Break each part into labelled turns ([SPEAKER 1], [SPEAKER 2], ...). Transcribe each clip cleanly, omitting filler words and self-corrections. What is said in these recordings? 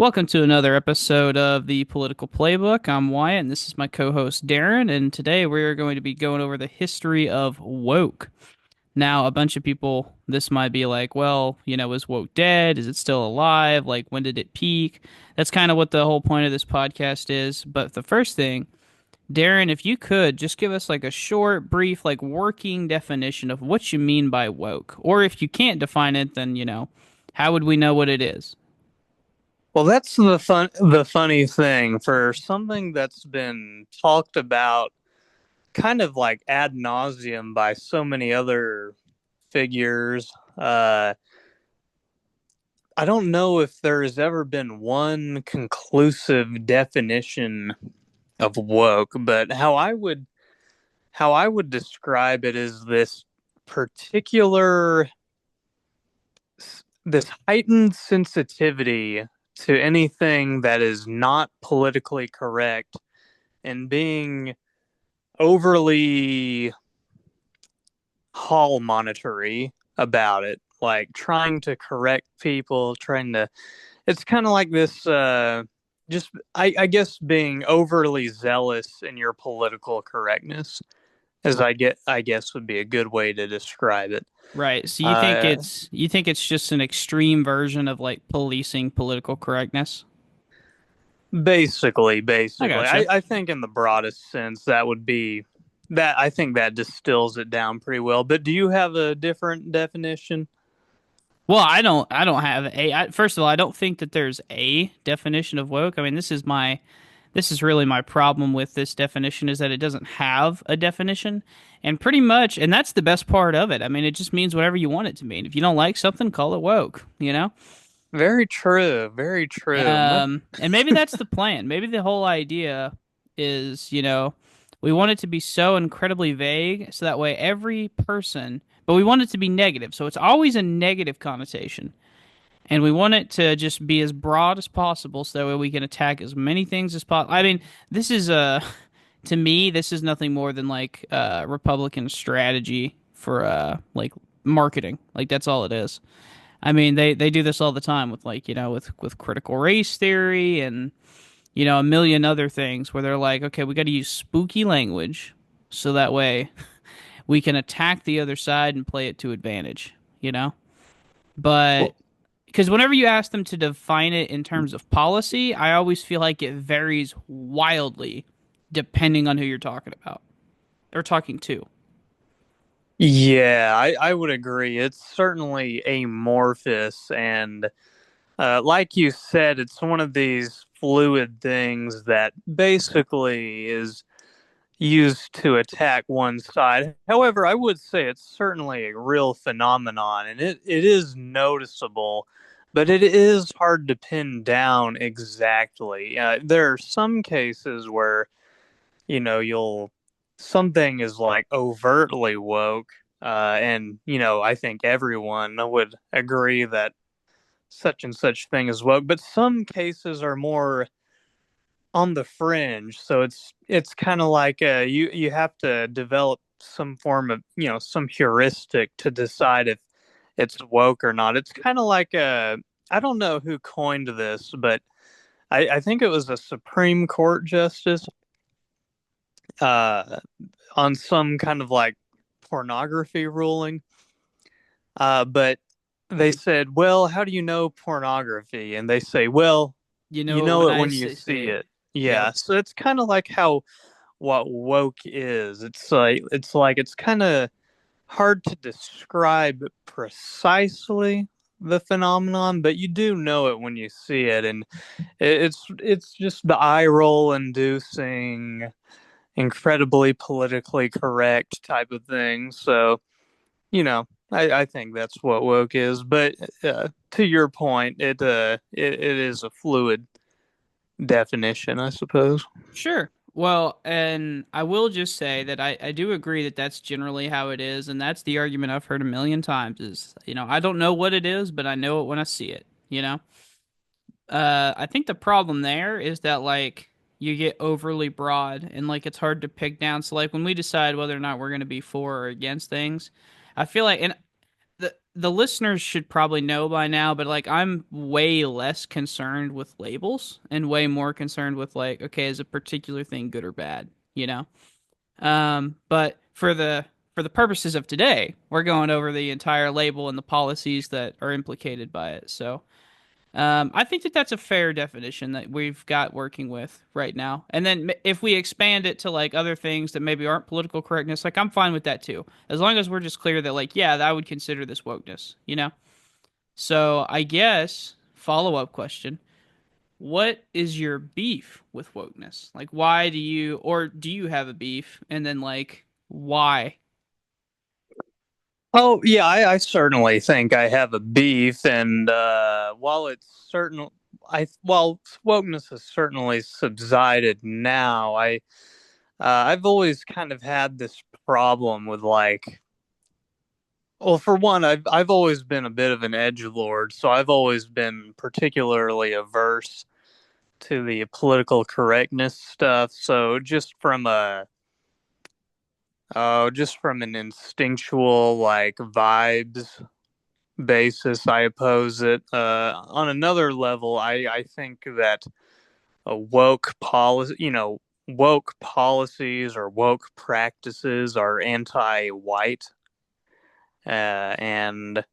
[SPEAKER 1] Welcome to another episode of the Political Playbook. I'm Wyatt, and this is my co-host Darren. And today we're going to be going over the history of woke. Now, a bunch of people, this might be like, well, is woke dead? Is it still alive? Like, when did it peak? That's kind of what the whole point of this podcast is. But the first thing, Darren, if you could just give us like a short, brief, like working definition of what you mean by woke. Or if you can't define it, then, how would we know what it is?
[SPEAKER 2] Well, that's the funny thing for something that's been talked about kind of like ad nauseum by so many other figures. I don't know if there has ever been one conclusive definition of woke, but how I would describe it is particular this heightened sensitivity to anything that is not politically correct and being overly hall monitory about it, like trying to correct people, trying to. It's kind of like this. Just I guess being overly zealous in your political correctness, as I guess would be a good way to describe it.
[SPEAKER 1] Right. So
[SPEAKER 2] Uh,
[SPEAKER 1] you think it's just an extreme version of like policing political correctness? I
[SPEAKER 2] basically,
[SPEAKER 1] gotcha.
[SPEAKER 2] I think in the broadest sense that would be that. I think that distills it down pretty well. But do you have a different definition?
[SPEAKER 1] Well, I don't have first of all, I don't think that there's a definition of woke. I mean, this is really my problem with this definition is that it doesn't have a definition. And pretty much, and that's the best part of it. I mean, it just means whatever you want it to mean. If you don't like something, call it woke, you know?
[SPEAKER 2] Very true. Very true.
[SPEAKER 1] And maybe that's the plan. Maybe the whole idea is, we want it to be so incredibly vague so that way every person, but we want it to be negative. So it's always a negative connotation. And we want it to just be as broad as possible so that way we can attack as many things as possible. I mean, this is to me, this is nothing more than like Republican strategy for like marketing. Like that's all it is. I mean, they do this all the time with like, with critical race theory and a million other things where they're like, okay, we got to use spooky language so that way we can attack the other side and play it to advantage, you know? But
[SPEAKER 2] Well,
[SPEAKER 1] because whenever you ask them to define it in terms of policy, I always feel like it varies wildly depending on who you're talking about or talking to.
[SPEAKER 2] yeah, I would agree. It's certainly amorphous, and like you said, it's one of these fluid things that basically is used to attack one side. However, I would say it's certainly a real phenomenon, and it is noticeable, but it is hard to pin down exactly. There are some cases where you'll something is like overtly woke, and I think everyone would agree that such and such thing is woke, but some cases are more on the fringe. So it's kind of like you have to develop some form of some heuristic to decide if it's woke or not. It's kind of like I don't know who coined this, but I think it was a Supreme Court justice uh, on some kind of like pornography ruling. But they said, well, how do you know pornography? And they say, well,
[SPEAKER 1] You
[SPEAKER 2] you
[SPEAKER 1] know, when
[SPEAKER 2] know it
[SPEAKER 1] I
[SPEAKER 2] when you
[SPEAKER 1] see
[SPEAKER 2] see
[SPEAKER 1] it.
[SPEAKER 2] it.
[SPEAKER 1] Yep.
[SPEAKER 2] Yeah. So it's kind of like how what woke is. It's like it's kind of hard to describe precisely the phenomenon, but you do know it when you see it, and it's just the eye roll inducing, incredibly politically correct type of thing. So I think that's what woke is. But to your point, it is a fluid definition, I suppose.
[SPEAKER 1] Sure. Well, and I will just say that I do agree that that's generally how it is, and that's the argument I've heard a million times is, I don't know what it is, but I know it when I see it, you know? I think the problem there is that like you get overly broad and like it's hard to pick down. So like when we decide whether or not we're going to be for or against things, I feel like and the listeners should probably know by now, but like I'm way less concerned with labels and way more concerned with like, okay, is a particular thing good or bad, you know? But for the purposes of today, we're going over the entire label and the policies that are implicated by it. So I think that that's a fair definition that we've got working with right now. And then if we expand it to like other things that maybe aren't political correctness, like I'm fine with that too, as long as we're just clear that like, yeah, I would consider this wokeness, you know? So I guess follow up question: what is your beef with wokeness? Like, why do you, or do you have a beef? And then like, why?
[SPEAKER 2] Oh, yeah, I certainly think I have a beef, and while it's certain, while wokeness has certainly subsided now, I've always kind of had this problem with like, well, for one, I've always been a bit of an edgelord, so I've always been particularly averse to the political correctness stuff. So just from an instinctual like vibes basis, I oppose it. On another level, I think that a woke policies or woke practices are anti-white, and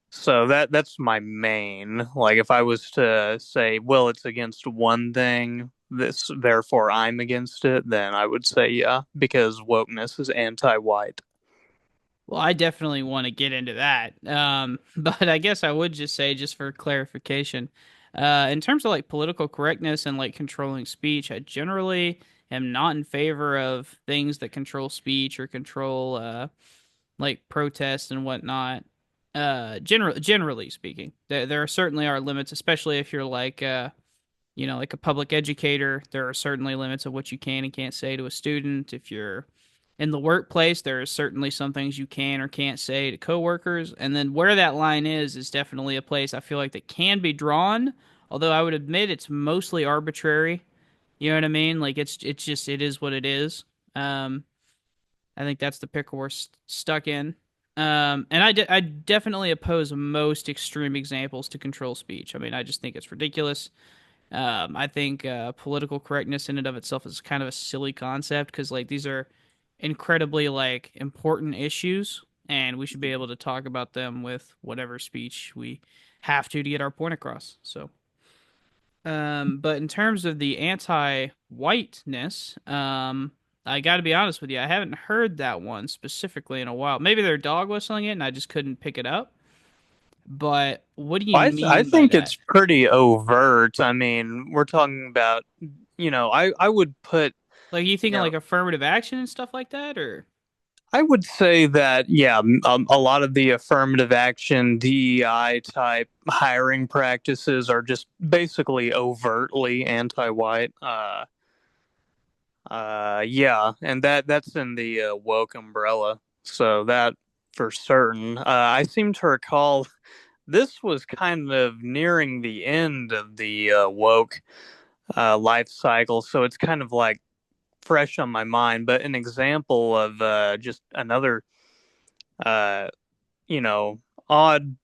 [SPEAKER 2] so that's my main. Like, if I was to say, well, it's against one thing, this therefore I'm against it, then I would say yeah, because wokeness is anti-white.
[SPEAKER 1] Well, I definitely want to get into that. But I guess I would just say, just for clarification, in terms of like political correctness and like controlling speech, I generally am not in favor of things that control speech or control like protest and whatnot. Generally speaking, there certainly are limits, especially if you're like like a public educator. There are certainly limits of what you can and can't say to a student. If you're in the workplace, there are certainly some things you can or can't say to coworkers. And then where that line is definitely a place I feel like that can be drawn. Although I would admit it's mostly arbitrary. You know what I mean? Like it's just it is what it is. Um, I think that's the pickle we're stuck in. And I definitely oppose most extreme examples to control speech. I mean, I just think it's ridiculous. I think political correctness in and of itself is kind of a silly concept because like these are incredibly like important issues, and we should be able to talk about them with whatever speech we have to get our point across. So, but in terms of the anti-whiteness, I got to be honest with you, I haven't heard that one specifically in a while. Maybe they're dog whistling it, and I just couldn't pick it up. But what do you
[SPEAKER 2] I
[SPEAKER 1] mean by
[SPEAKER 2] think
[SPEAKER 1] that?
[SPEAKER 2] it's pretty overt. I mean, we're talking about, I would put,
[SPEAKER 1] Like, you
[SPEAKER 2] you
[SPEAKER 1] thinking
[SPEAKER 2] know,
[SPEAKER 1] like affirmative action and stuff like that, or?
[SPEAKER 2] I would say that, yeah, a lot of the affirmative action DEI type hiring practices are just basically overtly anti-white. Yeah, and that's in the woke umbrella. So that for certain. I seem to recall this was kind of nearing the end of the woke life cycle, so it's kind of like fresh on my mind. But an example of just another, uh, you know, odd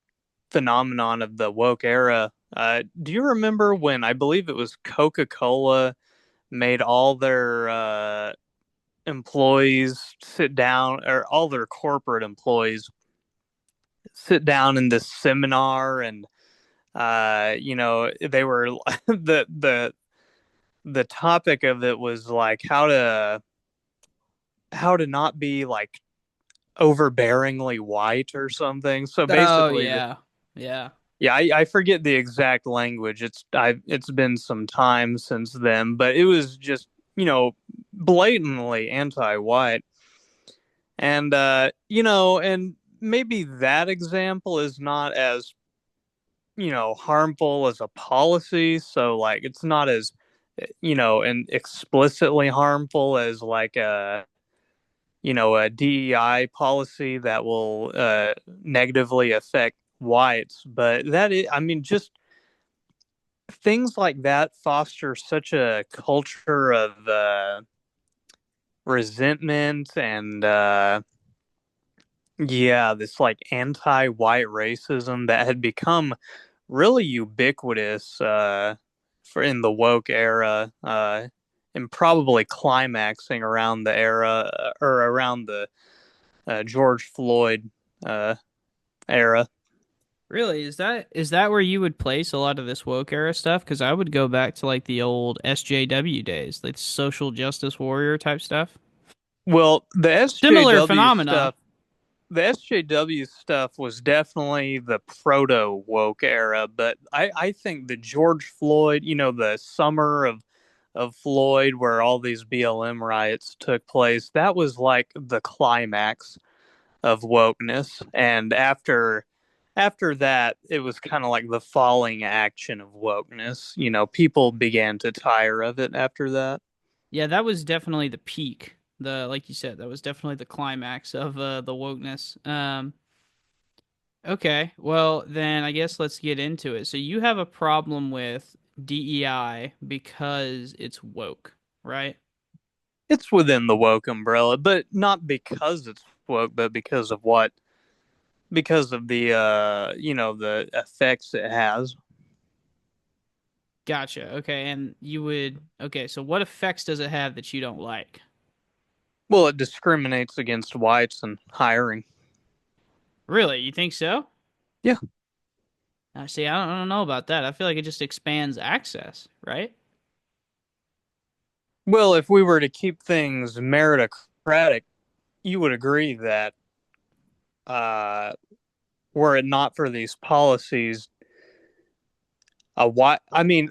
[SPEAKER 2] phenomenon of the woke era. Do you remember when I believe it was Coca Cola made all their employees sit down, or all their corporate employees sit down in this seminar, and they were the topic of it was like how to not be like overbearingly white or something. So
[SPEAKER 1] Oh
[SPEAKER 2] basically,
[SPEAKER 1] yeah, yeah.
[SPEAKER 2] yeah, I forget the exact language. It's been some time since then, but it was just blatantly anti-white, and and maybe that example is not as harmful as a policy. So like, it's not as and explicitly harmful as like a DEI policy that will negatively affect whites. But I mean, just things like that foster such a culture of resentment and Yeah, this like anti-white racism that had become really ubiquitous for in the woke era, and probably climaxing around the era or around the George Floyd uh, era.
[SPEAKER 1] Really, is that where you would place a lot of this woke era stuff? Because I would go back to like the old SJW days, like social justice warrior type stuff.
[SPEAKER 2] Well,
[SPEAKER 1] Similar phenomena.
[SPEAKER 2] The SJW stuff was definitely the proto woke era, but I think the George Floyd, the summer of Floyd, where all these BLM riots took place, that was like the climax of wokeness. And after that, it was kind of like the falling action of wokeness. People began to tire of it after that.
[SPEAKER 1] Yeah, that was definitely the peak. The like you said, that was definitely the climax of the wokeness. Okay, well then I guess let's get into it. So you have a problem with DEI because it's woke, right?
[SPEAKER 2] It's within the woke umbrella, but not because it's woke, but because of the the effects it has.
[SPEAKER 1] Gotcha. Okay, and you would okay, so what effects does it have that you don't like?
[SPEAKER 2] Well, it discriminates against whites and hiring.
[SPEAKER 1] Really? You think so?
[SPEAKER 2] Yeah.
[SPEAKER 1] See, I don't know about that. I feel like it just expands access, right?
[SPEAKER 2] Well, if we were to keep things meritocratic, you would agree that uh, were it not for these policies, why? I mean,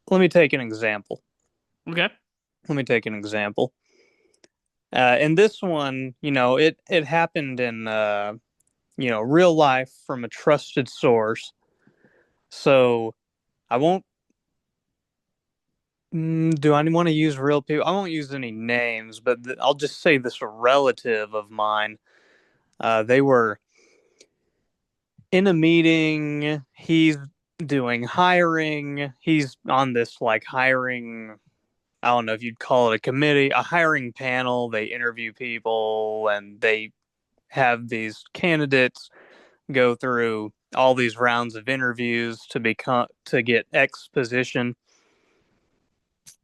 [SPEAKER 2] let me take an example.
[SPEAKER 1] Okay.
[SPEAKER 2] Let me take an example. In this one, it happened in real life from a trusted source. So I won't. Do I want to use real people? I won't use any names, but I'll just say this relative of mine. They were in a meeting. He's doing hiring. He's on this like hiring. I don't know if you'd call it a committee, a hiring panel. They interview people and they have these candidates go through all these rounds of interviews to get X position.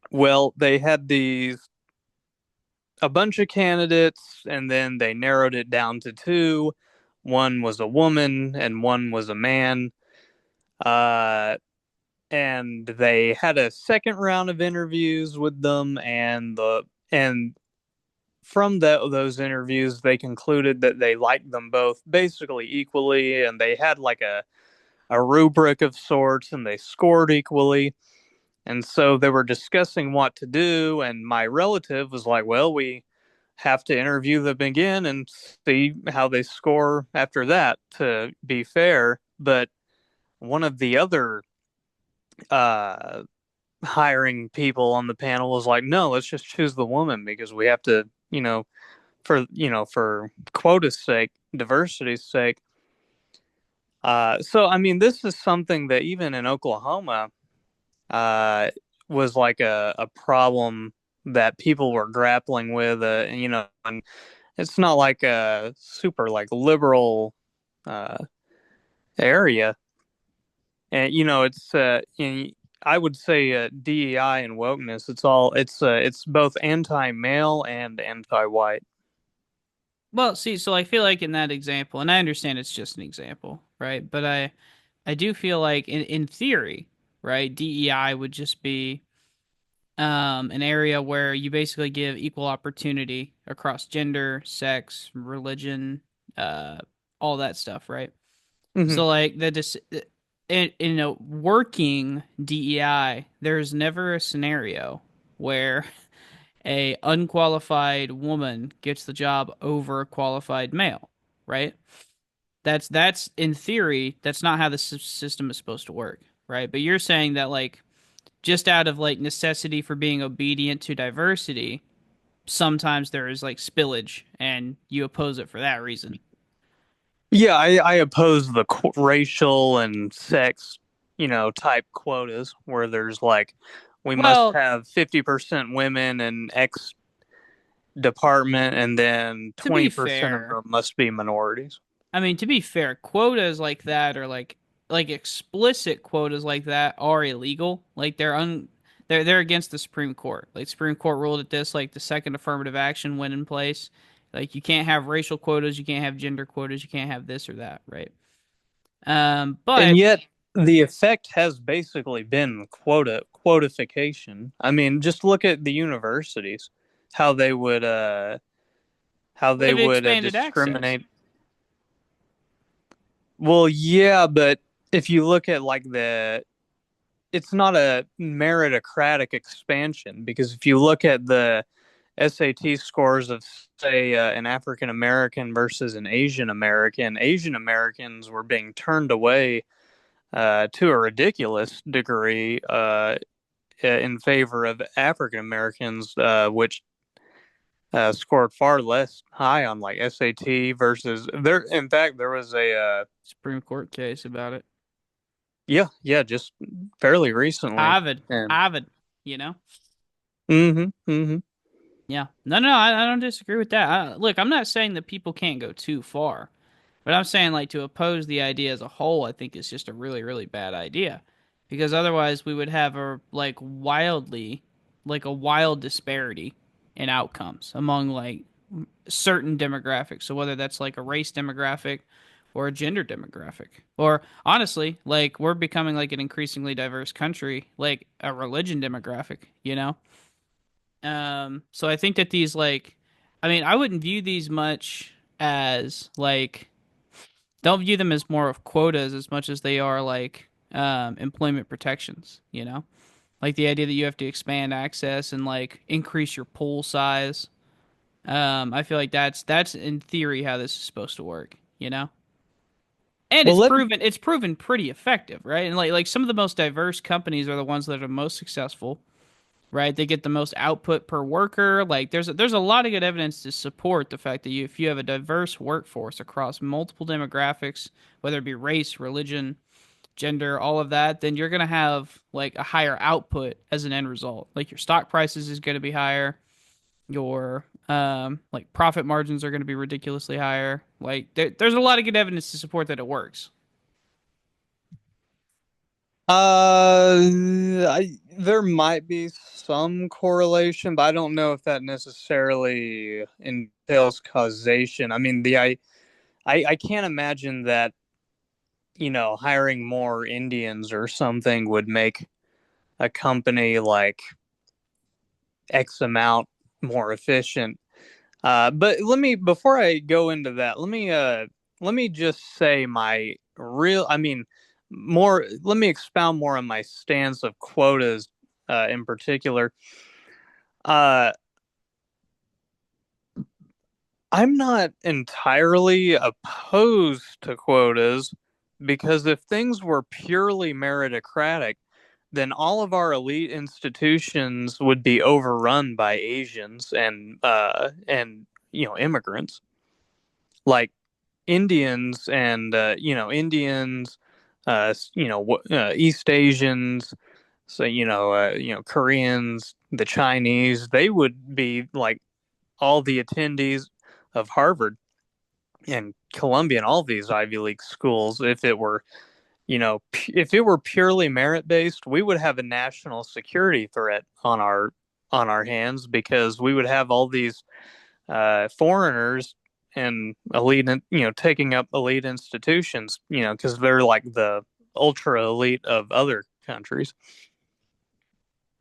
[SPEAKER 2] Well, they had these a bunch of candidates and then they narrowed it down to two. One was a woman and one was a man. Uh, and they had a second round of interviews with them, and from those interviews they concluded that they liked them both basically equally, and they had like a rubric of sorts and they scored equally. And so they were discussing what to do, and my relative was like, well, we have to interview them again and see how they score after that to be fair. But one of the other uh, hiring people on the panel was like, no, let's just choose the woman because we have to, for quota's sake, diversity's sake. So I mean, this is something that even in Oklahoma uh, was like a problem that people were grappling with, and it's not like a super like liberal uh, area, and it's I would say DEI and wokeness. It's both anti-male and anti-white.
[SPEAKER 1] Well, see, so I feel like in that example, and I understand it's just an example, right? But I do feel like in theory, right, DEI would just be an area where you basically give equal opportunity across gender, sex, religion, uh, all that stuff, right?
[SPEAKER 2] Hmm.
[SPEAKER 1] So like in a working DEI, there's never a scenario where a unqualified woman gets the job over a qualified male, right? That's in theory, that's not how the system is supposed to work, right? But you're saying that like just out of like necessity for being obedient to diversity, sometimes there is like spillage and you oppose it for that reason.
[SPEAKER 2] Yeah, I oppose the racial and sex, type quotas where there's like we must
[SPEAKER 1] Well,
[SPEAKER 2] have 50% women and X department, and then
[SPEAKER 1] To be
[SPEAKER 2] 20% of
[SPEAKER 1] fair,
[SPEAKER 2] them must be minorities.
[SPEAKER 1] I mean, to be fair, quotas like that or like explicit quotas like that are illegal. Like they're against the Supreme Court. Like Supreme Court ruled at this like the second affirmative action went in place. Like you can't have racial quotas, you can't have gender quotas, you can't have this or that, right?
[SPEAKER 2] And
[SPEAKER 1] But
[SPEAKER 2] yet, the effect has basically been quotification. I mean, just look at the universities, how they would how they
[SPEAKER 1] they've
[SPEAKER 2] would
[SPEAKER 1] expanded access.
[SPEAKER 2] discriminate. Well, yeah, but if you look at like it's not a meritocratic expansion, because if you look at the SAT scores of, say, an African American versus an Asian American, Asian Americans were being turned away to a ridiculous degree in favor of African Americans, which scored far less high on like SAT versus there. In fact, there was a
[SPEAKER 1] Supreme Court case about it.
[SPEAKER 2] yeah, yeah, just fairly recently,
[SPEAKER 1] Harvard,
[SPEAKER 2] and
[SPEAKER 1] Harvard, you know?
[SPEAKER 2] mm-hmm.
[SPEAKER 1] Yeah. No, I don't disagree with that. Look, I'm not saying that people can't go too far, but I'm saying like to oppose the idea as a whole, I think is just a really, really bad idea. Because otherwise we would have like a wild disparity in outcomes among like certain demographics. So whether that's like a race demographic or a gender demographic, or honestly, like we're becoming like an increasingly diverse country, like a religion demographic, you know? So I think that these like, I mean, I wouldn't view these much as like, don't view them as more of quotas as much as they are like employment protections, you know? Like the idea that you have to expand access and like increase your pool size. I feel like that's in theory how this is supposed to work, you know? And
[SPEAKER 2] Well, let
[SPEAKER 1] it's proven pretty effective, right? And like some of the most diverse companies are the ones that are most successful, right? They get the most output per worker. Like there's a lot of good evidence to support the fact that if you have a diverse workforce across multiple demographics, whether it be race, religion, gender, all of that, then you're gonna have like a higher output as an end result. Like your stock prices is gonna be higher. Your like profit margins are gonna be ridiculously higher. Like there's a lot of good evidence to support that it works.
[SPEAKER 2] there might be some correlation, but I don't know if that necessarily entails causation. I mean, I can't imagine that, hiring more Indians or something would make a company like X amount more efficient. But before I go into that, let me just say my real, I mean, more, let me expound more on my stance of quotas in particular. Uh, I'm not entirely opposed to quotas, because if things were purely meritocratic, then all of our elite institutions would be overrun by Asians and immigrants like Indians and Indians, East Asians, so Koreans, the Chinese. They would be like all the attendees of Harvard and Columbia and all these Ivy League schools. If it were purely merit based, we would have a national security threat on our hands, because we would have all these foreigners and elite, taking up elite institutions, because they're like the ultra elite of other countries.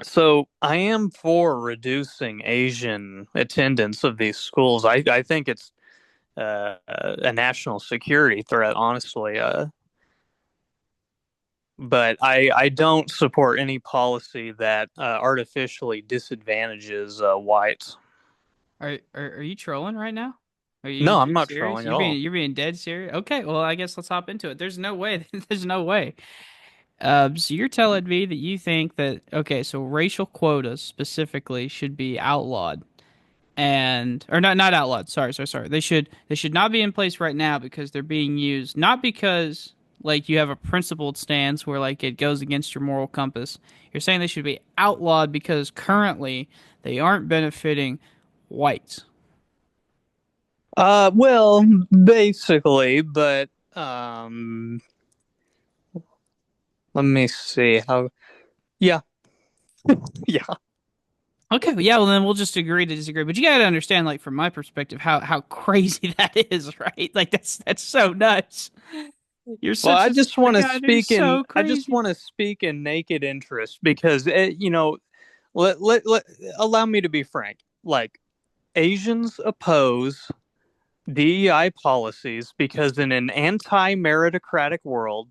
[SPEAKER 2] So I am for reducing Asian attendance of these schools. I think it's a national security threat, honestly. But I don't support any policy that artificially disadvantages whites.
[SPEAKER 1] Are you trolling right now? Are you
[SPEAKER 2] No, I'm
[SPEAKER 1] being
[SPEAKER 2] not
[SPEAKER 1] serious?
[SPEAKER 2] trolling at all.
[SPEAKER 1] You're being dead serious. Okay, well I guess let's hop into it. There's no way. There's no way. So you're telling me that you think that okay, so racial quotas specifically should be outlawed and or not outlawed. Sorry. They should not be in place right now because they're being used not because like you have a principled stance where like it goes against your moral compass. You're saying they should be outlawed because currently they aren't benefiting whites.
[SPEAKER 2] Well, basically, but um, let me see how. Yeah, yeah.
[SPEAKER 1] Okay, yeah, well then we'll just agree to disagree. But you gotta understand, like from my perspective, how crazy that is, right? Like that's so nuts. You're
[SPEAKER 2] Well,
[SPEAKER 1] such a God, you're so
[SPEAKER 2] I just
[SPEAKER 1] crazy.
[SPEAKER 2] want to speak in naked interest because let allow me to be frank. Like Asians oppose DEI policies because in an anti-meritocratic world,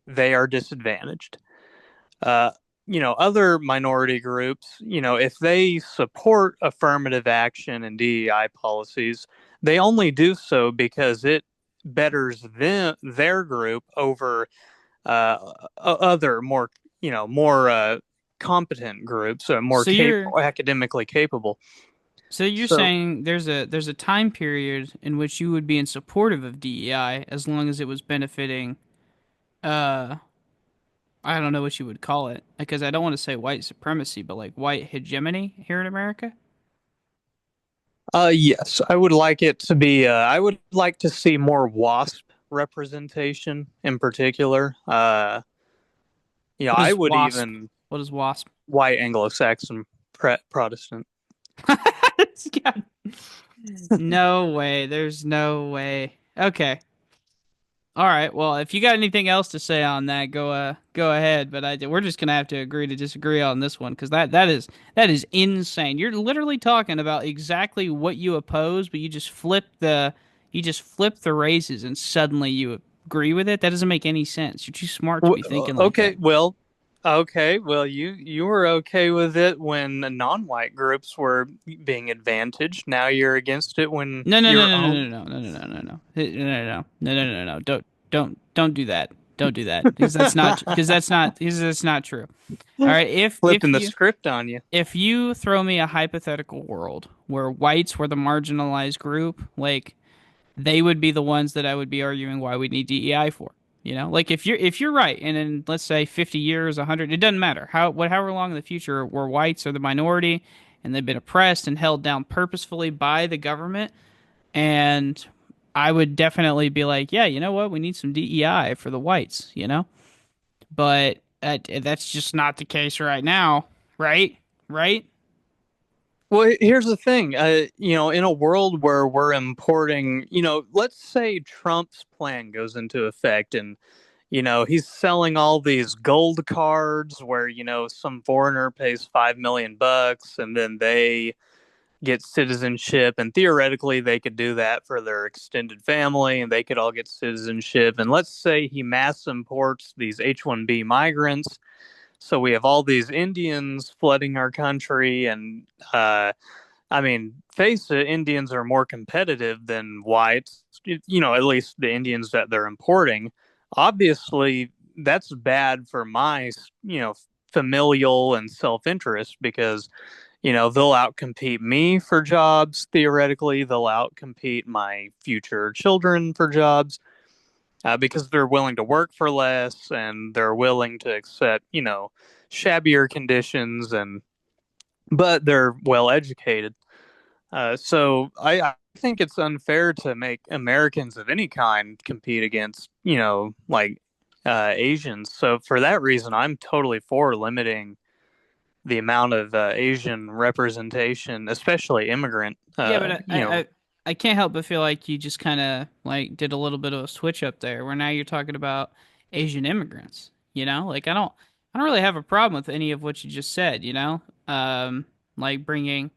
[SPEAKER 2] they are disadvantaged. Uh, other minority groups, if they support affirmative action and DEI policies, they only do so because it betters their group over other more competent groups, more
[SPEAKER 1] So you're
[SPEAKER 2] academically capable.
[SPEAKER 1] so you're
[SPEAKER 2] So,
[SPEAKER 1] saying there's a time period in which you would be in supportive of DEI as long as it was benefiting uh I don't know what you would call it because I don't want to say white supremacy, but like white hegemony here in America.
[SPEAKER 2] yes, I would like it to be. I would like to see more WASP representation in particular.
[SPEAKER 1] What
[SPEAKER 2] I
[SPEAKER 1] is
[SPEAKER 2] would
[SPEAKER 1] WASP?
[SPEAKER 2] even
[SPEAKER 1] What is WASP?
[SPEAKER 2] white Anglo-Saxon Protestant.
[SPEAKER 1] God, no way. There's no way. Okay. All right. Well, if you got anything else to say on that, go ahead. But we're just gonna have to agree to disagree on this one because that is insane. You're literally talking about exactly what you oppose, but you just flip the races and suddenly you agree with it. That doesn't make any sense. You're too smart to be thinking like that.
[SPEAKER 2] Okay, well, you were okay with it when non-white groups were being advantaged. Now you're against it when
[SPEAKER 1] No, no, no,
[SPEAKER 2] your
[SPEAKER 1] no,
[SPEAKER 2] own
[SPEAKER 1] no, no, no, no, no, no, no, no, no, no, no, no, no. Don't do that. Don't do that because that's not true. All right, if
[SPEAKER 2] flipping the
[SPEAKER 1] you
[SPEAKER 2] script on you.
[SPEAKER 1] if you throw me a hypothetical world where whites were the marginalized group, like they would be the ones that I would be arguing why we need DEI for. Like if you're right, and in let's say 50 years, 100, it doesn't matter however long in the future where whites are the minority and they've been oppressed and held down purposefully by the government, and I would definitely be like, yeah, you know what, we need some DEI for the whites. But that's just not the case right now, right? Right?
[SPEAKER 2] Well, here's the thing. In a world where we're importing, let's say Trump's plan goes into effect and, he's selling all these gold cards where, some foreigner pays 5 million bucks and then they get citizenship, and theoretically they could do that for their extended family and they could all get citizenship. And let's say he mass imports these H-1B migrants, so we have all these Indians flooding our country. And I mean, face it, Indians are more competitive than whites, at least the Indians that they're importing. Obviously that's bad for my familial and self-interest because they'll outcompete me for jobs. Theoretically, they'll outcompete my future children for jobs because they're willing to work for less and they're willing to accept, shabbier conditions, but they're well educated. So I think it's unfair to make Americans of any kind compete against, like Asians. So for that reason, I'm totally for limiting the amount of Asian representation, especially immigrant.
[SPEAKER 1] Yeah, but I can't help but feel like you just kind of like did a little bit of a switch up there, where now you're talking about Asian immigrants. Like I don't really have a problem with any of what you just said. Like bringing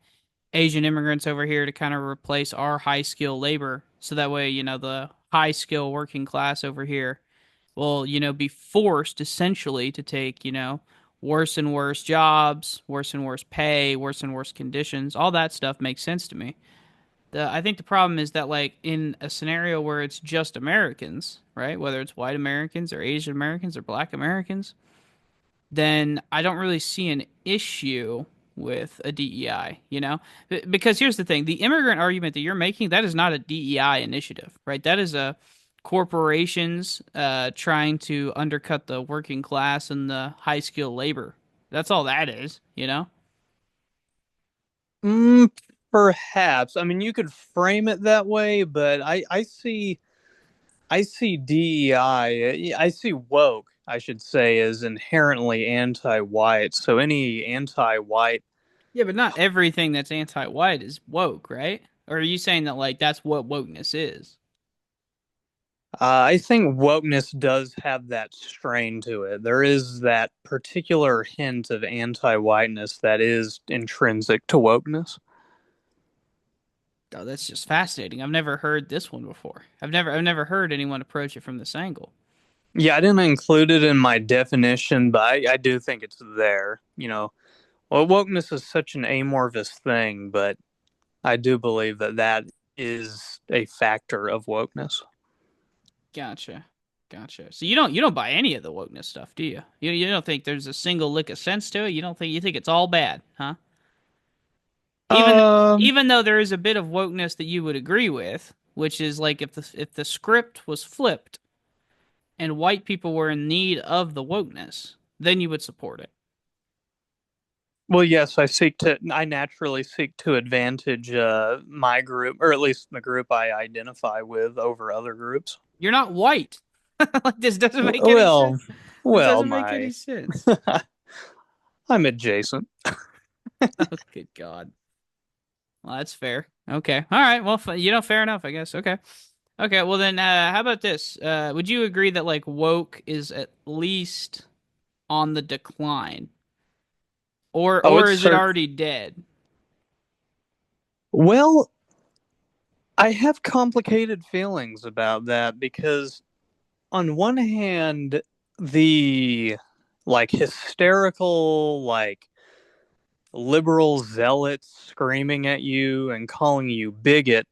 [SPEAKER 1] Asian immigrants over here to kind of replace our high skill labor, so that way the high skill working class over here will be forced essentially to take worse and worse jobs, worse and worse pay, worse and worse conditions. All that stuff makes sense to me. I think the problem is that like in a scenario where it's just Americans, right? Whether it's white Americans or Asian Americans or black Americans, then I don't really see an issue with a DEI, Because here's the thing, the immigrant argument that you're making, that is not a DEI initiative, right? That is a corporations trying to undercut the working class and the high skilled labor. That's all that is.
[SPEAKER 2] Mm, Perhaps. I mean, you could frame it that way, but I see DEI, I see woke, I should say, as inherently anti-white. So any anti-white,
[SPEAKER 1] Yeah, but not everything that's anti-white is woke, right? Or are you saying that like that's what wokeness is?
[SPEAKER 2] I think wokeness does have that strain to it. There is that particular hint of anti-whiteness that is intrinsic to wokeness.
[SPEAKER 1] Oh, that's just fascinating. I've never heard this one before. I've never heard anyone approach it from this angle.
[SPEAKER 2] Yeah, I didn't include it in my definition, but I do think it's there. Well, wokeness is such an amorphous thing, but I do believe that that is a factor of wokeness.
[SPEAKER 1] Gotcha. Gotcha. So you don't buy any of the wokeness stuff, do you? You don't think there's a single lick of sense to it? You think it's all bad, huh? Even
[SPEAKER 2] Um,
[SPEAKER 1] even though there is a bit of wokeness that you would agree with, which is like if the script was flipped and white people were in need of the wokeness, then you would support it.
[SPEAKER 2] well, yes, I naturally seek to advantage my group, or at least the group I identify with, over other groups.
[SPEAKER 1] You're not white. Like this doesn't make any sense.
[SPEAKER 2] Well,
[SPEAKER 1] This
[SPEAKER 2] well,
[SPEAKER 1] doesn't make any
[SPEAKER 2] my
[SPEAKER 1] sense.
[SPEAKER 2] I'm adjacent.
[SPEAKER 1] Oh, good God. Well, that's fair. Okay. All right. Well, fair enough, I guess. Okay. Okay. Well, then, how about this? Would you agree that like woke is at least on the decline, or
[SPEAKER 2] Oh,
[SPEAKER 1] or
[SPEAKER 2] it's
[SPEAKER 1] is it
[SPEAKER 2] certain.
[SPEAKER 1] already dead?
[SPEAKER 2] Well, I have complicated feelings about that because, on one hand, the like hysterical, like liberal zealots screaming at you and calling you bigot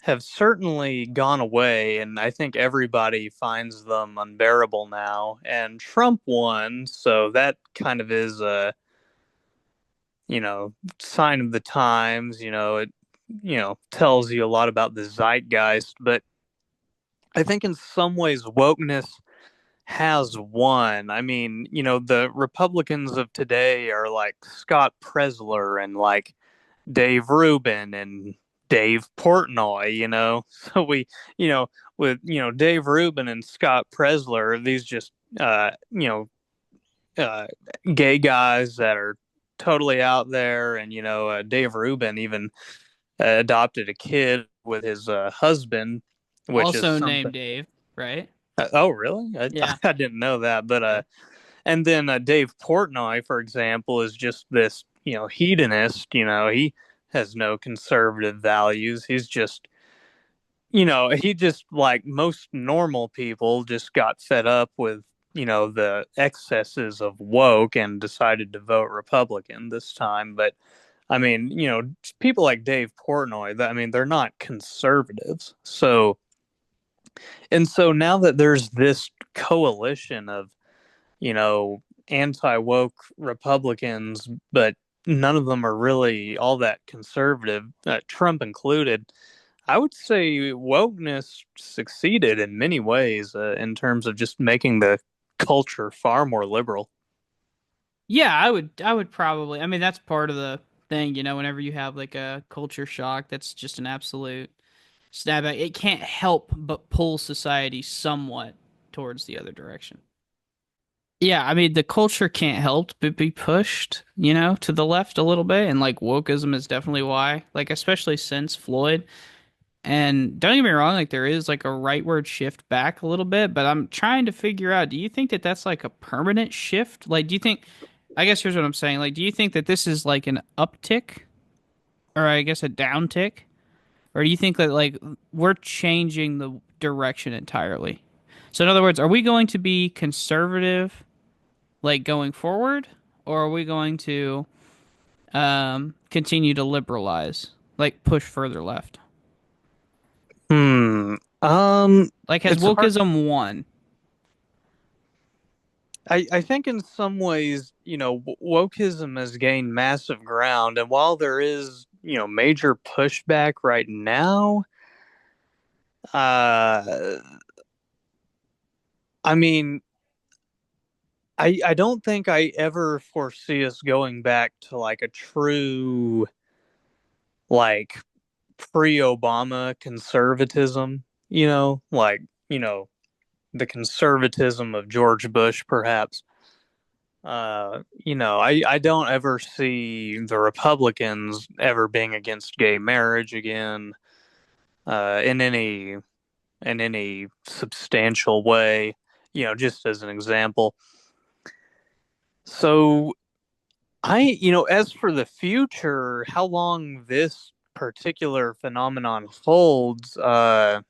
[SPEAKER 2] have certainly gone away, and I think everybody finds them unbearable now. And Trump won, so that kind of is a sign of the times. It tells you a lot about the zeitgeist. But I think in some ways wokeness has won. I mean, the Republicans of today are like Scott Presler and like Dave Rubin and Dave Portnoy, So you know, with, Dave Rubin and Scott Presler, these just, uh, gay guys that are totally out there. And, Dave Rubin even adopted a kid with his husband, which is
[SPEAKER 1] Also
[SPEAKER 2] something.
[SPEAKER 1] named Dave, right?
[SPEAKER 2] Oh, really?
[SPEAKER 1] Yeah.
[SPEAKER 2] I didn't know that. But,
[SPEAKER 1] Yeah.
[SPEAKER 2] and then Dave Portnoy, for example, is just this, hedonist. He has no conservative values. He's just, he just, like most normal people, just got fed up with, the excesses of woke and decided to vote Republican this time. But I mean, people like Dave Portnoy, I mean, they're not conservatives. So now that there's this coalition of, anti woke Republicans, but none of them are really all that conservative, Trump included. I would say wokeness succeeded in many ways in terms of just making the culture far more liberal.
[SPEAKER 1] Yeah, I would probably. I mean, that's part of the thing, whenever you have like a culture shock, that's just an absolute snapback. It can't help but pull society somewhat towards the other direction. Yeah, I mean, the culture can't help but be pushed, to the left a little bit, and like wokeism is definitely why. Like, especially since Floyd. And don't get me wrong, like there is like a rightward shift back a little bit, but I'm trying to figure out, do you think that that's like a permanent shift? Like, do you think, I guess here's what I'm saying. Like, do you think that this is like an uptick or I guess a downtick? Or do you think that like we're changing the direction entirely? So in other words, are we going to be conservative like going forward, or are we going to continue to liberalize, like push further left?
[SPEAKER 2] Hmm.
[SPEAKER 1] Like has
[SPEAKER 2] It's hard.
[SPEAKER 1] wokeism won?
[SPEAKER 2] I think in some ways, wokeism has gained massive ground, and while there is, major pushback right now, uh, I mean, I don't think I ever foresee us going back to like a true like pre-Obama conservatism, like, the conservatism of George Bush, perhaps. I don't ever see the Republicans ever being against gay marriage again, in any substantial way, just as an example. So as for the future, how long this particular phenomenon holds, I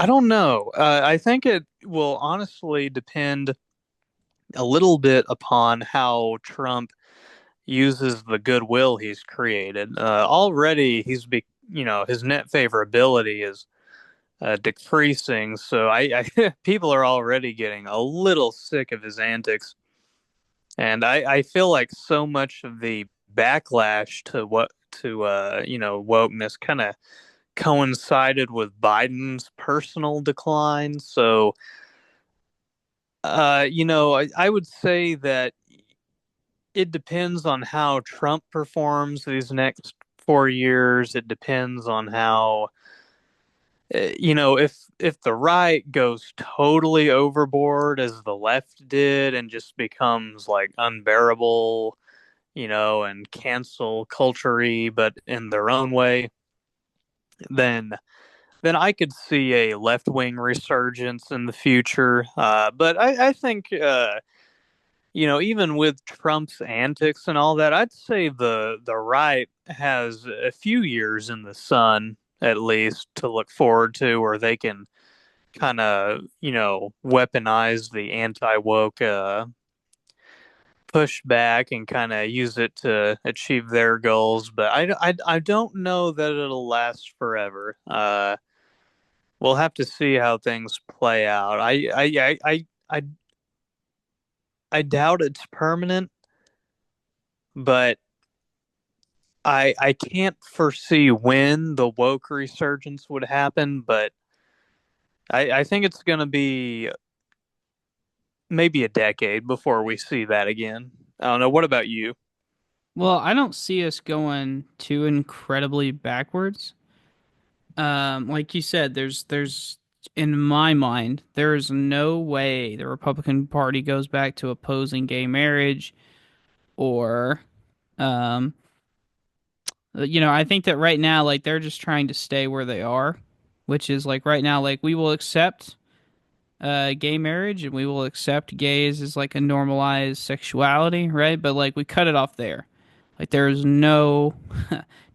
[SPEAKER 2] don't know. I think it will honestly depend a little bit upon how Trump uses the goodwill he's created. Already, his net favorability is decreasing, so I people are already getting a little sick of his antics, and I feel like so much of the backlash to wokeness kind of coincided with Biden's personal decline. So I would say that it depends on how Trump performs these next 4 years. It depends on how, if the right goes totally overboard as the left did and just becomes like unbearable, and cancel culture-y, but in their own way, then I could see a left wing resurgence in the future. But I think even with Trump's antics and all that, I'd say the right has a few years in the sun at least to look forward to, where they can kind of weaponize the anti woke pushback and kind of use it to achieve their goals. But I don't know that it'll last forever. We'll have to see how things play out. I doubt it's permanent, but I can't foresee when the woke resurgence would happen, but I think it's going to be maybe a decade before we see that again. I don't know. What about you?
[SPEAKER 1] Well, I don't see us going too incredibly backwards. Like you said, there's in my mind, there is no way the Republican Party goes back to opposing gay marriage or um I think that right now like they're just trying to stay where they are, which is like right now like we will accept gay marriage and we will accept gays as like a normalized sexuality, right? But like we cut it off there. Like there's no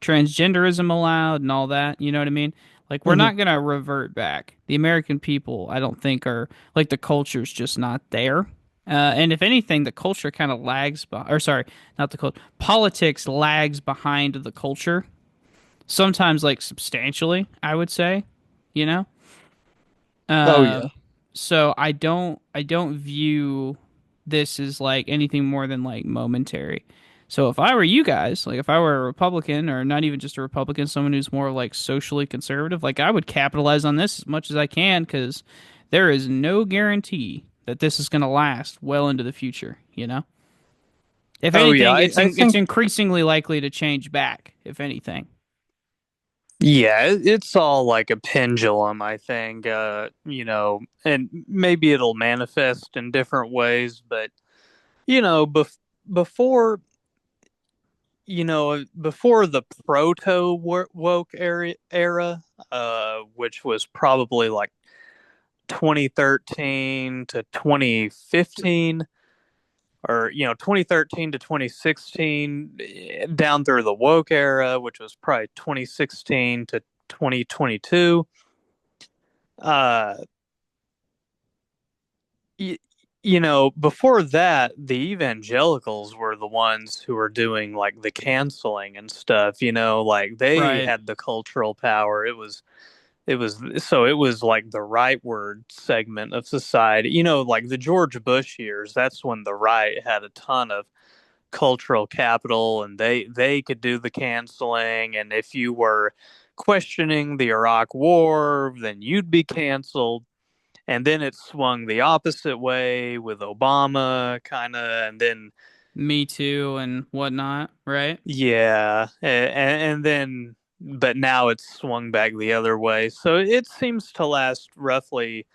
[SPEAKER 1] transgenderism allowed and all that. You know what I mean? Like we're
[SPEAKER 2] Hmm.
[SPEAKER 1] not gonna revert back. The American people, I don't think, are like the culture's just not there. And if anything, the culture kind of lags, or sorry, not the culture. Politics lags behind the culture. Sometimes, like substantially, I would say. You know.
[SPEAKER 2] Oh yeah.
[SPEAKER 1] So I don't view this as like anything more than like momentary. So if I were you guys, like if I were a Republican or not even just a Republican, someone who's more like socially conservative, like I would capitalize on this as much as I can because there is no guarantee that this is going to last well into the future, you know? If
[SPEAKER 2] Oh yeah.
[SPEAKER 1] anything,
[SPEAKER 2] I
[SPEAKER 1] it's
[SPEAKER 2] think
[SPEAKER 1] increasingly likely to change back, if anything.
[SPEAKER 2] yeah, it's all like a pendulum, I think. And maybe it'll manifest in different ways, but you know, bef- before before the proto woke era, which was probably like 2013 to 2015, or 2013 to 2016, down through the woke era, which was probably 2016 to 2022. uh y- before that, the evangelicals were the ones who were doing like the canceling and stuff, like they
[SPEAKER 1] Right.
[SPEAKER 2] had the cultural power. It was like the rightward segment of society, like the George Bush years. That's when the right had a ton of cultural capital, and they could do the canceling, and if you were questioning the Iraq war, then you'd be canceled. And then it swung the opposite way with Obama, kind of, and then
[SPEAKER 1] Me Too and whatnot, right?
[SPEAKER 2] Yeah, and then, but now it's swung back the other way. So it seems to last roughly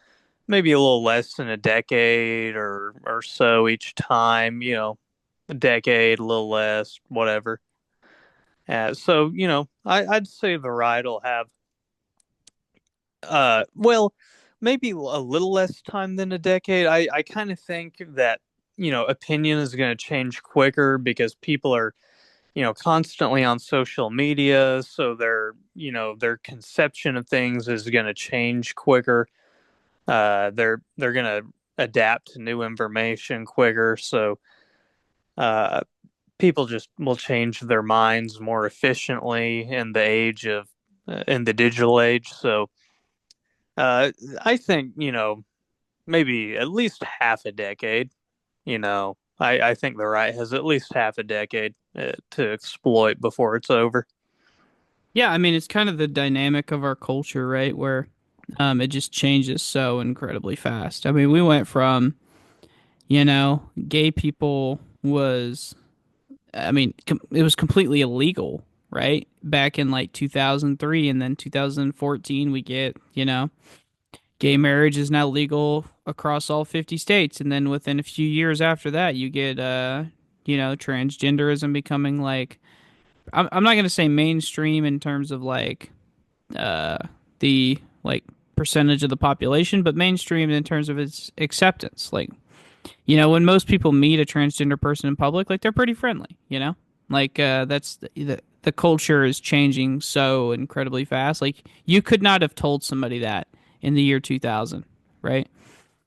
[SPEAKER 2] maybe a little less than a decade or so each time. A decade, a little less, whatever. So I'd say the ride will have well, maybe a little less time than a decade. I kind of think that opinion is going to change quicker because people are constantly on social media, so their conception of things is going to change quicker. They're going to adapt to new information quicker, so uh, people just will change their minds more efficiently in the digital age. So uh, I think maybe at least half a decade. I think the right has at least half a decade to exploit before it's over.
[SPEAKER 1] Yeah, I mean, it's kind of the dynamic of our culture, right? Where it just changes so incredibly fast. I mean, we went from, gay people was, I mean, it was completely illegal, right? Back in like 2003, and then 2014, we get, gay marriage is now legal across all 50 states. And then within a few years after that, you get, transgenderism becoming like, I'm not going to say mainstream in terms of like, uh, the like percentage of the population, but mainstream in terms of its acceptance. Like, when most people meet a transgender person in public, like they're pretty friendly, Like that's the culture is changing so incredibly fast. Like you could not have told somebody that in the year 2000, right?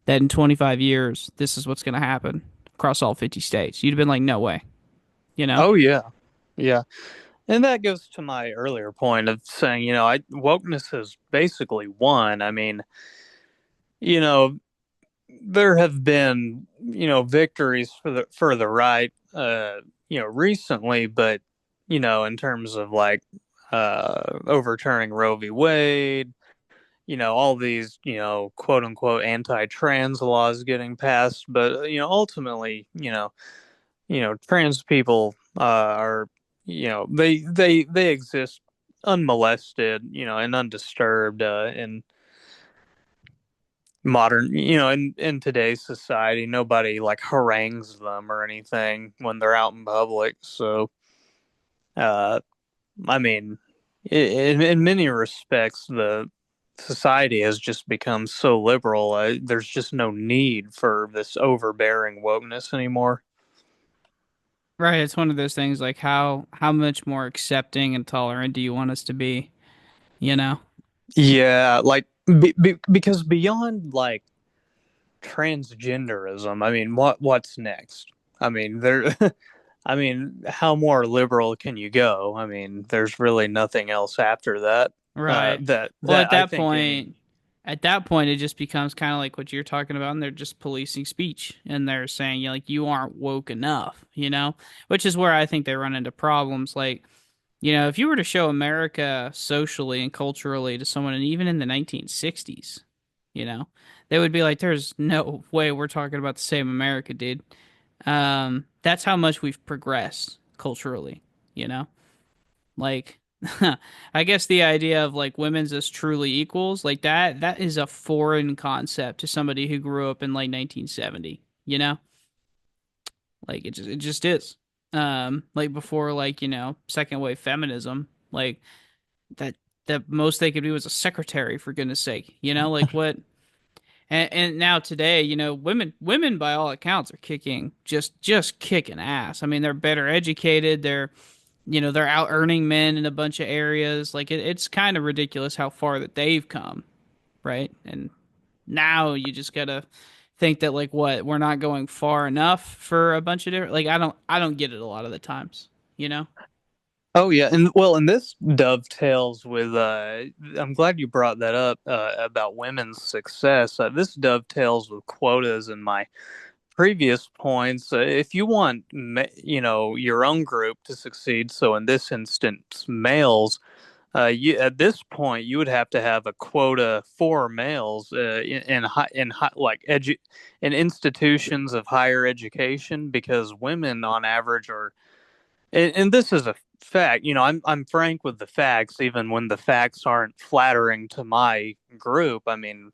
[SPEAKER 1] That in 25 years this is what's going to happen across all 50 states. You'd have been like, "No way." You know?
[SPEAKER 2] Oh yeah, yeah, and that goes to my earlier point of saying, wokeness has basically won. I mean, you know, there have been victories for the right, recently, but in terms of like overturning Roe v. Wade, all these quote unquote anti-trans laws getting passed, but ultimately, trans people are they exist unmolested, and undisturbed in modern, in today's society. Nobody like harangues them or anything when they're out in public. So, uh, I mean, in many respects, the society has just become so liberal. There's just no need for this overbearing wokeness anymore.
[SPEAKER 1] Right, it's one of those things like how much more accepting and tolerant do you want us to be, you know?
[SPEAKER 2] Yeah, like because beyond like transgenderism, I mean, what's next? I mean, there. I mean, how more liberal can you go? I mean, there's really nothing else after that.
[SPEAKER 1] Right. Well,
[SPEAKER 2] That I think any.
[SPEAKER 1] at that point, it just becomes kind of like what you're talking about, and they're just policing speech, and they're saying, like, you aren't woke enough, Which is where I think they run into problems. Like, if you were to show America socially and culturally to someone, and even in the 1960s, you know, they would be like, there's no way we're talking about the same America, dude. That's how much we've progressed culturally, you know? Like, I guess the idea of like women's as truly equals, like that is a foreign concept to somebody who grew up in like 1970, Like it just is. Like before like, second wave feminism, like that the most they could be was a secretary for goodness sake, Like what and now today, women by all accounts are kicking just kicking ass. I mean, they're better educated, they're out earning men in a bunch of areas. Like it's kind of ridiculous how far that they've come, right? And now you just gotta think that like what we're not going far enough for a bunch of different. Like I don't get it a lot of the times, you know.
[SPEAKER 2] Oh yeah, and well, and this dovetails with. I'm glad you brought that up about women's success. This dovetails with quotas and my previous points. If you want, your own group to succeed, so in this instance, males, At this point, you would have to have a quota for males in institutions of higher education, because women on average are, and this is a fact. I'm frank with the facts, even when the facts aren't flattering to my group. I mean,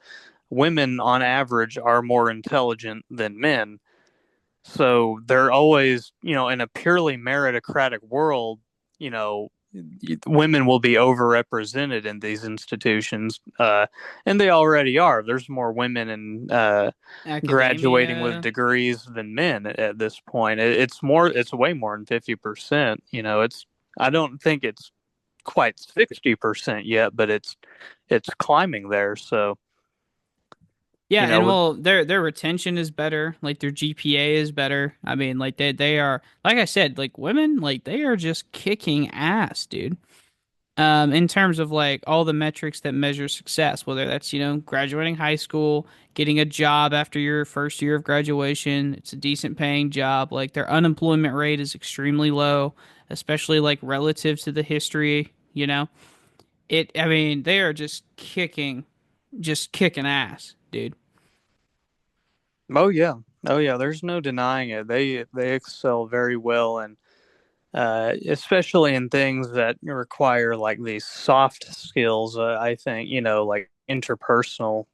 [SPEAKER 2] women on average are more intelligent than men. So they're always, in a purely meritocratic world, you know, women will be overrepresented in these institutions, and they already are. There's more women in graduating with
[SPEAKER 1] Academia.
[SPEAKER 2] degrees than men at this point. It's way more than 50%. I don't think it's quite 60% yet, but it's climbing there. So,
[SPEAKER 1] Yeah,
[SPEAKER 2] you know,
[SPEAKER 1] and
[SPEAKER 2] with
[SPEAKER 1] well, their retention is better. Like their GPA is better. I mean, like they are, like I said, like women, like they are just kicking ass, dude. In terms of like all the metrics that measure success, whether that's, graduating high school, getting a job after your first year of graduation, it's a decent paying job. Like their unemployment rate is extremely low, especially like relative to the history, I mean, they are just kicking ass, dude.
[SPEAKER 2] Oh yeah. Oh yeah, there's no denying it. They excel very well, and especially in things that require like these soft skills. I think, like interpersonal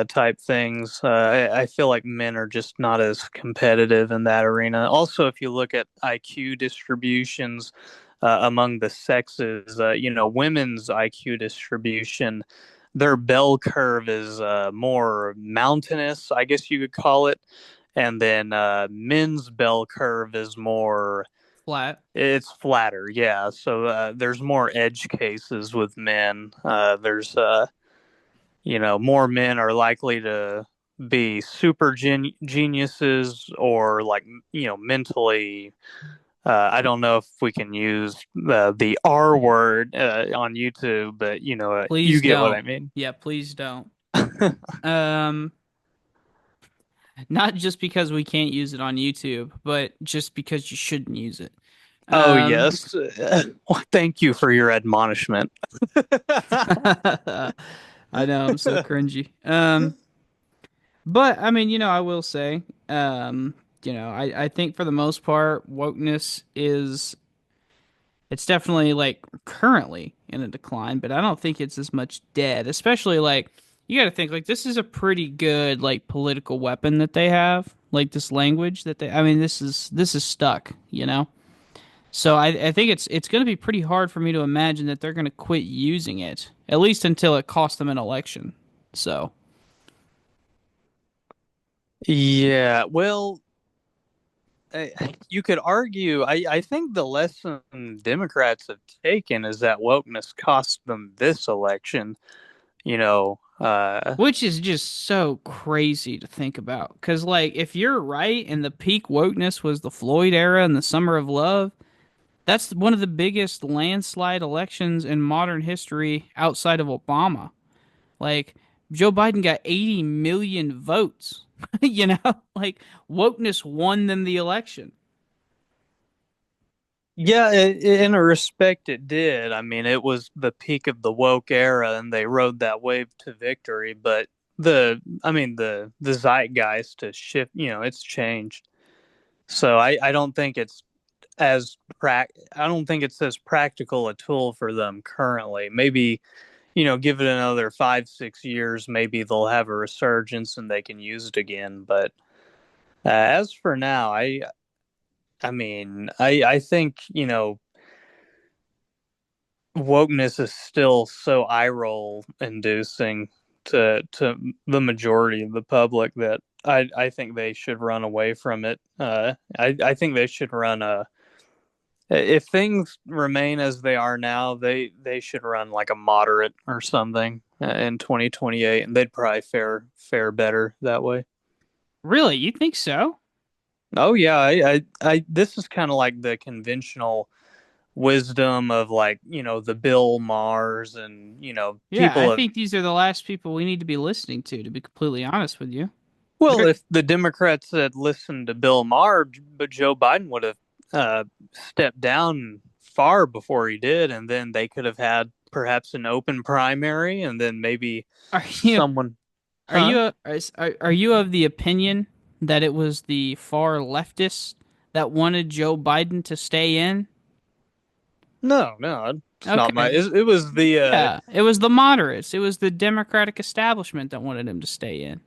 [SPEAKER 2] type things. I feel like men are just not as competitive in that arena. Also, if you look at IQ distributions among the sexes, women's IQ distribution, their bell curve is more mountainous, I guess you could call it. And then men's bell curve is more,
[SPEAKER 1] Flat.
[SPEAKER 2] it's flatter, yeah. So there's more edge cases with men. There's more men are likely to be super geniuses, or like, mentally. I don't know if we can use the R word on YouTube, but you
[SPEAKER 1] Please
[SPEAKER 2] get what I
[SPEAKER 1] don't.
[SPEAKER 2] mean.
[SPEAKER 1] Yeah, please don't. Um, Not just because we can't use it on YouTube, but just because you shouldn't use it.
[SPEAKER 2] Oh
[SPEAKER 1] Um,
[SPEAKER 2] yes. Well, thank you for your admonishment.
[SPEAKER 1] I know I'm so cringy. But I mean, I will say, I think for the most part, wokeness is it's definitely like currently in a decline, but I don't think it's as much dead. Especially like you got to think like this is a pretty good like political weapon that they have, like this language that I mean, this is stuck, So I think it's going to be pretty hard for me to imagine that they're going to quit using it, at least until it costs them an election. So
[SPEAKER 2] Yeah, well, I, you could argue. I think the lesson Democrats have taken is that wokeness cost them this election. You know,
[SPEAKER 1] which is just so crazy to think about. Because, like, if you're right and the peak wokeness was the Floyd era and the Summer of Love, that's one of the biggest landslide elections in modern history outside of Obama. Like, Joe Biden got 80 million votes. Like, wokeness won them the election.
[SPEAKER 2] yeah, in a respect, it did. I mean, it was the peak of the woke era, and they rode that wave to victory. But the zeitgeist to shift, it's changed. So I don't think it's I don't think it's as practical a tool for them currently. Maybe, give it another 5, 6 years, maybe they'll have a resurgence and they can use it again. But as for now, I think, wokeness is still so eye roll inducing to the majority of the public that I think they should run away from it. I think they should run a if things remain as they are now, they should run like a moderate or something in 2028, and they'd probably fare better that way.
[SPEAKER 1] Really? You think so?
[SPEAKER 2] Oh yeah, I this is kind of like the conventional wisdom of, like, the Bill Maher's, and
[SPEAKER 1] Yeah, I
[SPEAKER 2] people have.
[SPEAKER 1] think these are the last people we need to be listening to be completely honest with you.
[SPEAKER 2] Well,
[SPEAKER 1] They're
[SPEAKER 2] if the Democrats had listened to Bill Maher, but Joe Biden would have stepped down far before he did, and then they could have had perhaps an open primary, and then maybe
[SPEAKER 1] Are you
[SPEAKER 2] someone,
[SPEAKER 1] are
[SPEAKER 2] huh?
[SPEAKER 1] are you of the opinion that it was the far leftists that wanted Joe Biden to stay in?
[SPEAKER 2] No, no, it's not my.
[SPEAKER 1] Okay.
[SPEAKER 2] It was the
[SPEAKER 1] Yeah, it was the moderates. It was the Democratic establishment that wanted him to stay in.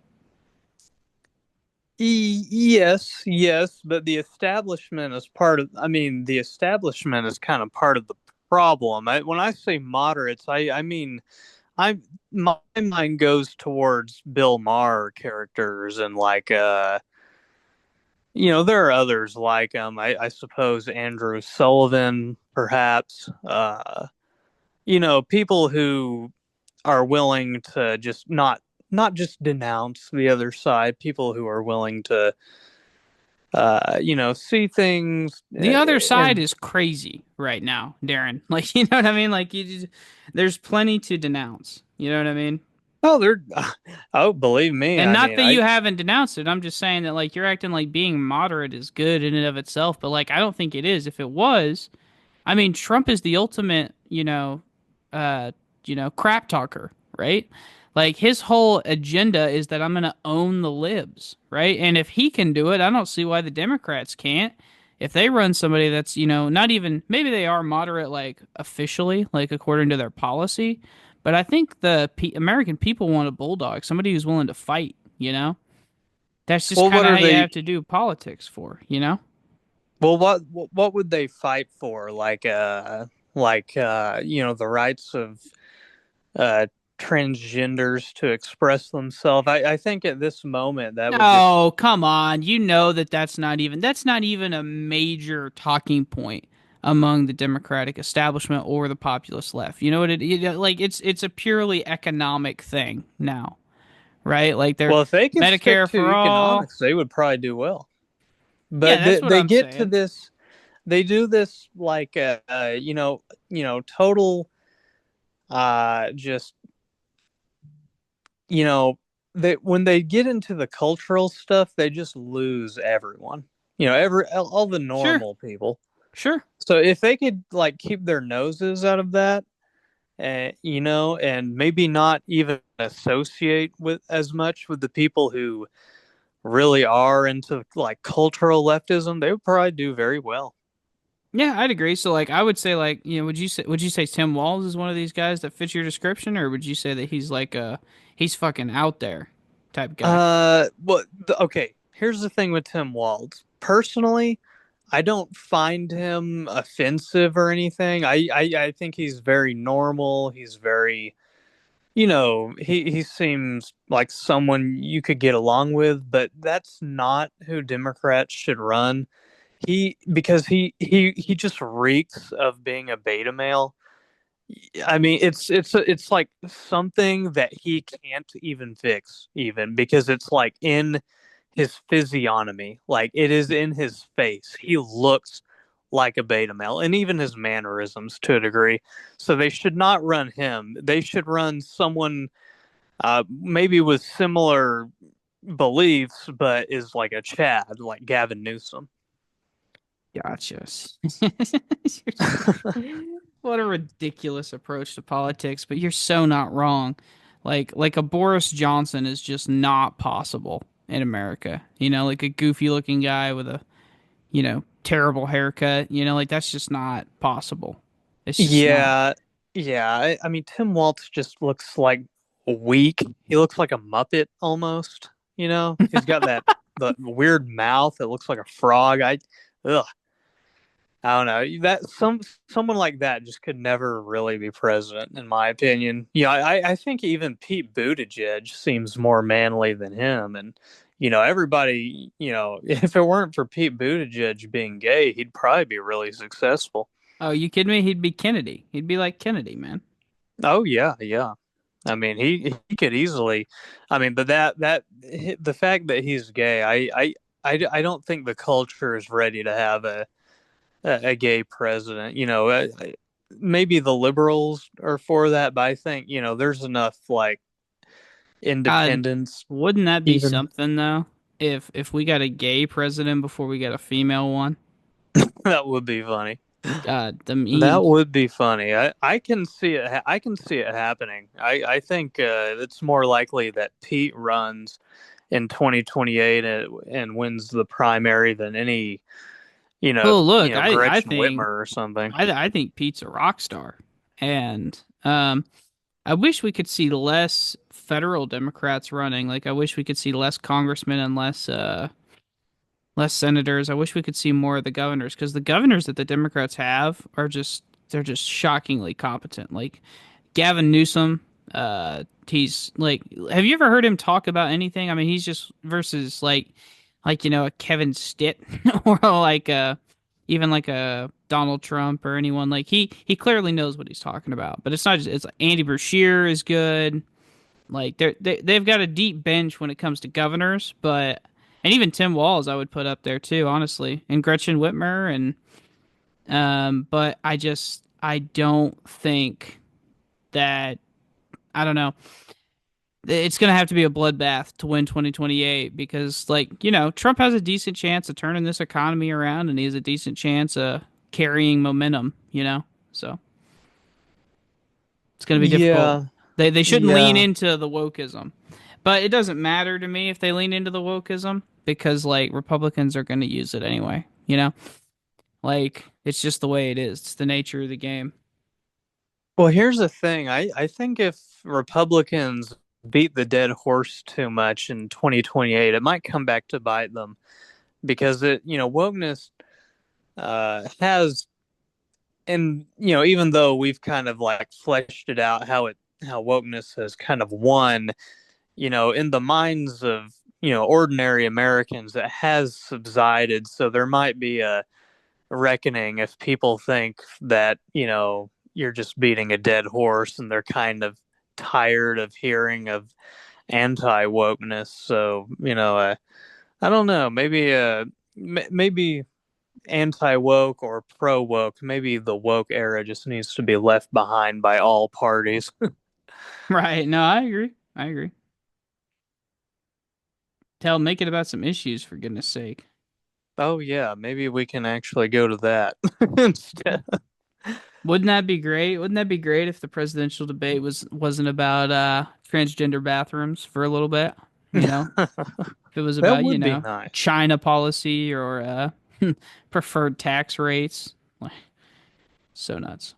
[SPEAKER 2] Yes, yes, but the establishment is part of. I mean, the establishment is kind of part of the problem. When I say moderates, I mean I my mind goes towards Bill Maher characters and like there are others like I suppose Andrew Sullivan perhaps people who are willing to just not just denounce the other side, people who are willing to see things
[SPEAKER 1] The other side
[SPEAKER 2] and
[SPEAKER 1] is crazy right now, Darren. Like, you know what I mean? Like, there's plenty to denounce. You know what I mean?
[SPEAKER 2] oh they're oh believe me,
[SPEAKER 1] And
[SPEAKER 2] I
[SPEAKER 1] not
[SPEAKER 2] mean
[SPEAKER 1] that
[SPEAKER 2] I
[SPEAKER 1] you haven't denounced it. I'm just saying that, like, you're acting like being moderate is good in and of itself. But, like, I don't think it is. If it was, I mean, Trump is the ultimate, uh, crap talker, right? Like his whole agenda is that I'm going to own the libs, right? And if he can do it, I don't see why the Democrats can't. If they run somebody that's, not even maybe they are moderate like officially, like according to their policy, but I think the American people want a bulldog, somebody who's willing to fight, you know? That's just
[SPEAKER 2] well
[SPEAKER 1] kind
[SPEAKER 2] what
[SPEAKER 1] of
[SPEAKER 2] are
[SPEAKER 1] how you
[SPEAKER 2] they
[SPEAKER 1] have to do politics for, you know?
[SPEAKER 2] Well, what would they fight for? The rights of uh transgenders to express themselves. I think at this moment that would just
[SPEAKER 1] Oh, come on. You know that that's not even a major talking point among the Democratic establishment or the populist left. You know what like it's a purely economic thing now, right? Like they're
[SPEAKER 2] well, if they could stick
[SPEAKER 1] Medicare
[SPEAKER 2] to
[SPEAKER 1] for all.
[SPEAKER 2] economics, they would probably do well.
[SPEAKER 1] Yeah,
[SPEAKER 2] But
[SPEAKER 1] that's what
[SPEAKER 2] they
[SPEAKER 1] I'm
[SPEAKER 2] get to
[SPEAKER 1] saying.
[SPEAKER 2] this, they do this like total just you know that when they get into the cultural stuff, they just lose everyone. Every all the
[SPEAKER 1] Sure.
[SPEAKER 2] normal people.
[SPEAKER 1] Sure.
[SPEAKER 2] So if they could like keep their noses out of that, and maybe not even associate with as much with the people who really are into like cultural leftism, they would probably do very well.
[SPEAKER 1] Yeah, I'd agree. So like I would say like, would you say Tim Walz is one of these guys that fits your description or would you say that he's like he's fucking out there type guy?
[SPEAKER 2] Okay. Here's the thing with Tim Walz. Personally, I don't find him offensive or anything. I think he's very normal. He's very, he seems like someone you could get along with, but that's not who Democrats should run. Because he just reeks of being a beta male. I mean, it's like something that he can't even fix, even because it's like in his physiognomy, like it is in his face. He looks like a beta male, and even his mannerisms to a degree. So they should not run him. They should run someone maybe with similar beliefs, but is like a Chad, like Gavin Newsom.
[SPEAKER 1] Gotcha. What a ridiculous approach to politics, but you're so not wrong. Like a Boris Johnson is just not possible in America. Like a goofy looking guy with a, terrible haircut, like that's just not possible. It's just not.
[SPEAKER 2] Yeah, yeah. I mean, Tim Waltz just looks like weak. He looks like a Muppet almost. He's got that the weird mouth that looks like a frog. Ugh, I don't know. Someone like that just could never really be president, in my opinion. Yeah, I think even Pete Buttigieg seems more manly than him, and everybody, if it weren't for Pete Buttigieg being gay, he'd probably be really successful.
[SPEAKER 1] Oh, you kidding me? He'd be Kennedy. He'd be like Kennedy, man.
[SPEAKER 2] Oh yeah, yeah. I mean, he could easily. I mean, but the fact that he's gay, I don't think the culture is ready to have a gay president. Maybe the liberals are for that, but I think there's enough like
[SPEAKER 1] God,
[SPEAKER 2] independence.
[SPEAKER 1] wouldn't that be
[SPEAKER 2] Even
[SPEAKER 1] something though? If we got a gay president before we got a female one?
[SPEAKER 2] that would be funny.
[SPEAKER 1] God, the
[SPEAKER 2] That
[SPEAKER 1] memes.
[SPEAKER 2] would be funny. I can see it. I can see it happening. I think it's more likely that Pete runs in 2028 and wins the primary than any,
[SPEAKER 1] Well, look, I
[SPEAKER 2] Gretchen
[SPEAKER 1] think
[SPEAKER 2] Whitmer or something.
[SPEAKER 1] I think Pete's a rock star, and I wish we could see less federal Democrats running. Like, I wish we could see less congressmen and less senators. I wish we could see more of the governors because the governors that the Democrats have are just they're just shockingly competent. Like Gavin Newsom, he's like, have you ever heard him talk about anything? I mean, he's just versus like a Kevin Stitt or like even like a Donald Trump or anyone. Like he clearly knows what he's talking about. But it's not just it's like Andy Beshear is good. Like they've got a deep bench when it comes to governors, but and even Tim Walz I would put up there too, honestly, and Gretchen Whitmer and but I don't think that I don't know. It's gonna have to be a bloodbath to win 2028 because Trump has a decent chance of turning this economy around and he has a decent chance of carrying momentum, So it's gonna be difficult.
[SPEAKER 2] Yeah,
[SPEAKER 1] They shouldn't lean
[SPEAKER 2] yeah.
[SPEAKER 1] into the wokeism. But it doesn't matter to me if they lean into the wokeism because like Republicans are going to use it anyway. Like it's just the way it is. It's the nature of the game.
[SPEAKER 2] Well, here's the thing. I think if Republicans beat the dead horse too much in 2028, it might come back to bite them because wokeness has, and even though we've kind of like fleshed it out how wokeness has kind of won, in the minds of ordinary Americans, it has subsided. So there might be a reckoning if people think that you're just beating a dead horse and they're kind of tired of hearing of anti wokeness. So I don't know, maybe anti woke or pro woke. Maybe the woke era just needs to be left behind by all parties.
[SPEAKER 1] Right. No, I agree. I agree. Make it about some issues for goodness sake.
[SPEAKER 2] Oh yeah, maybe we can actually go to that instead.
[SPEAKER 1] Wouldn't that be great? Wouldn't that be great if the presidential debate wasn't about transgender bathrooms for a little bit, you know? If it was
[SPEAKER 2] That
[SPEAKER 1] about,
[SPEAKER 2] would be nice.
[SPEAKER 1] China policy or preferred tax rates. Like, so nuts.